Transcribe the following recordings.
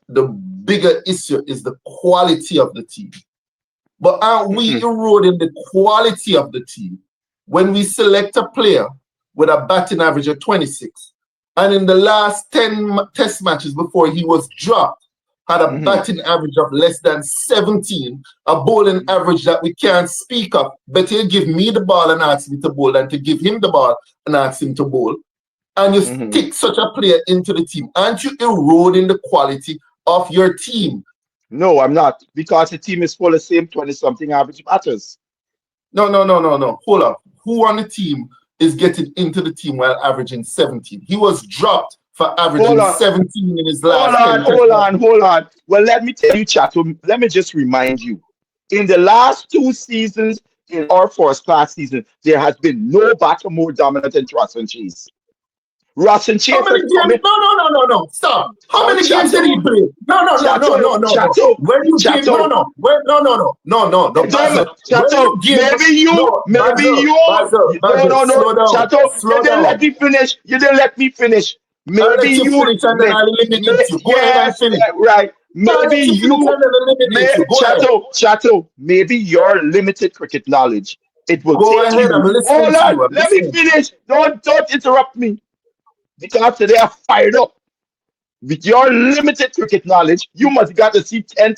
the bigger issue is the quality of the team. But aren't we eroding the quality of the team when we select a player with a batting average of 26, and in the last 10 test matches before he was dropped, had a batting average of less than 17, a bowling average that we can't speak of. Better give me the ball and ask me to bowl than to give him the ball and ask him to bowl. And you stick such a player into the team. Aren't you eroding the quality of your team? No, I'm not. Because the team is full of same 20-something average batters. No. Hold up. Who on the team is getting into the team while averaging 17? He was dropped for averaging 17 in his last 10 Hold on. Well, let me tell you, Chato, let me just remind you. In the last 2 seasons, in our first class season, there has been no batter more dominant than Roston Chase. Roston Chase How many has come games? in. No. Stop. How many games did he play? No. Chato. When you give no. Chato, maybe you. Slow down. Chato, you didn't let me finish. I'll Maybe let you you. finish and then I'll eliminate you. Go ahead and Yes, finish. right. Maybe you. Go ahead. Chato, maybe your limited cricket knowledge. It will Go take ahead. you. I'm listening Hold to on, you. I'm let me listening. finish. Don't interrupt me. Because today I'm fired up. With your limited cricket knowledge, you must got to see 10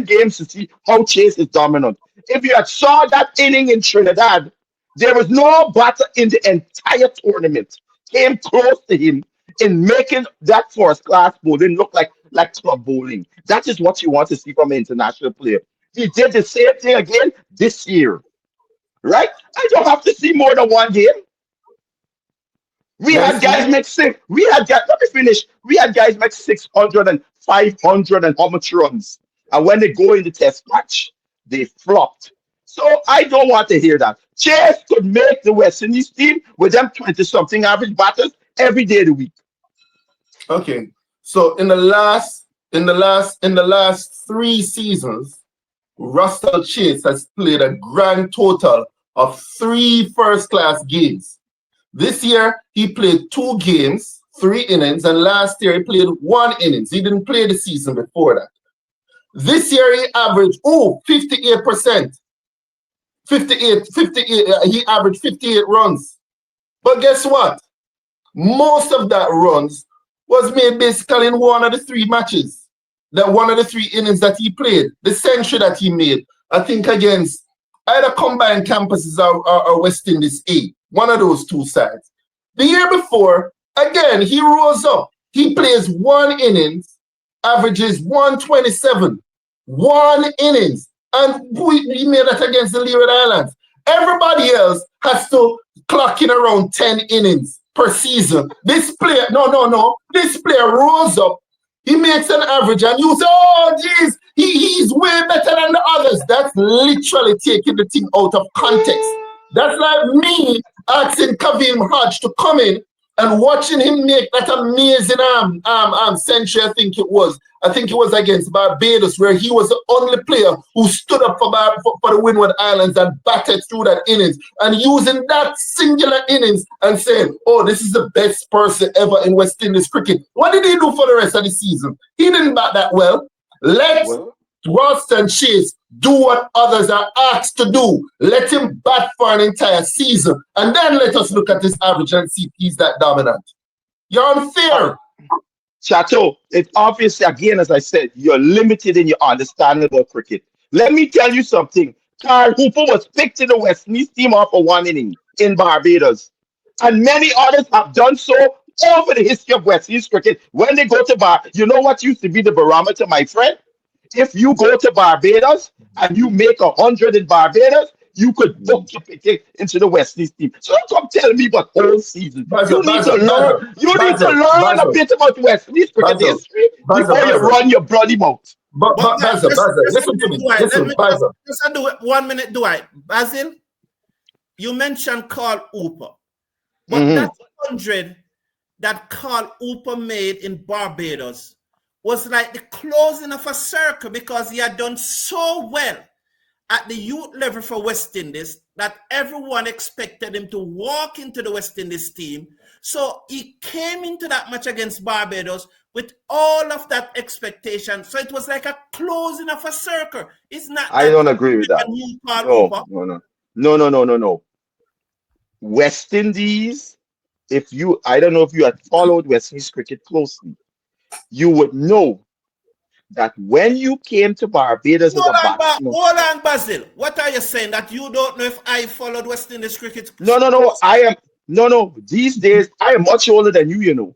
games to see how Chase is dominant. If you had saw that inning in Trinidad, there was no batter in the entire tournament came close to him in making that first class bowling look like club bowling. That is what you want to see from an international player. He did the same thing again this year, right? I don't have to see more than one game. We had guys make six. We had guys. Let me finish. We had guys make 600 and 500 and how much runs, and when they go in the test match, they flopped. So I don't want to hear that. Chase could make the West Indies team with them 20-something average batters every day of the week. Okay. So in the last 3 seasons, Russell Chase has played a grand total of 3 first-class games. This year, he played 2 games, 3 innings, and last year he played 1 innings. He didn't play the season before that. This year he averaged 58%. 58, he averaged 58 runs. But guess what? Most of that runs was made basically in one of the 3 matches. That one of the 3 innings that he played, the century that he made, I think against either combined campuses or West Indies A, one of those 2 sides. The year before, again, he rose up. He plays 1 innings, averages 127. 1 innings. And he made that against the Leeward Islands. Everybody else has to clock in around 10 innings per season. This player, no. This player rose up. He makes an average and you say, oh, geez, he's way better than the others. That's literally taking the thing out of context. That's like me asking Kavim Hodge to come in and watching him make that amazing century, I think it was. I think it was against Barbados, where he was the only player who stood up for the Windward Islands and batted through that innings. And using that singular innings and saying, oh, this is the best person ever in West Indies cricket. What did he do for the rest of the season? He didn't bat that well. Let Roston Chase do what others are asked to do. Let him bat for an entire season. And then let us look at his average and see if he's that dominant. You're unfair. Chateau, it's obvious, again, as I said, you're limited in your understanding about cricket. Let me tell you something. Carl Hooper was picked in the West Indies team off for 1 inning in Barbados. And many others have done so over the history of West Indies cricket. When they go to you know what used to be the barometer, my friend? If you go to Barbados and you make 100 in Barbados, you could book your ticket into the West Indies team. So don't come tell me about whole season. You need to learn a bit about West Indies cricket history before you run your bloody mouth. But Basil, listen to me. Just do it 1 minute, Dwight. Basil, you mentioned Carl Hooper. But that 100 that Carl Hooper made in Barbados was like the closing of a circle because he had done so well at the youth level for West Indies that everyone expected him to walk into the West Indies team. So he came into that match against Barbados with all of that expectation. So it was like a closing of a circle. It's not. I don't agree with that. No. West Indies, I don't know if you had followed West Indies cricket closely, you would know that when you came to Barbados as a batsman. Hold on, Basil. What are you saying? That you don't know if I followed West Indies cricket? No. These days, I am much older than you, you know.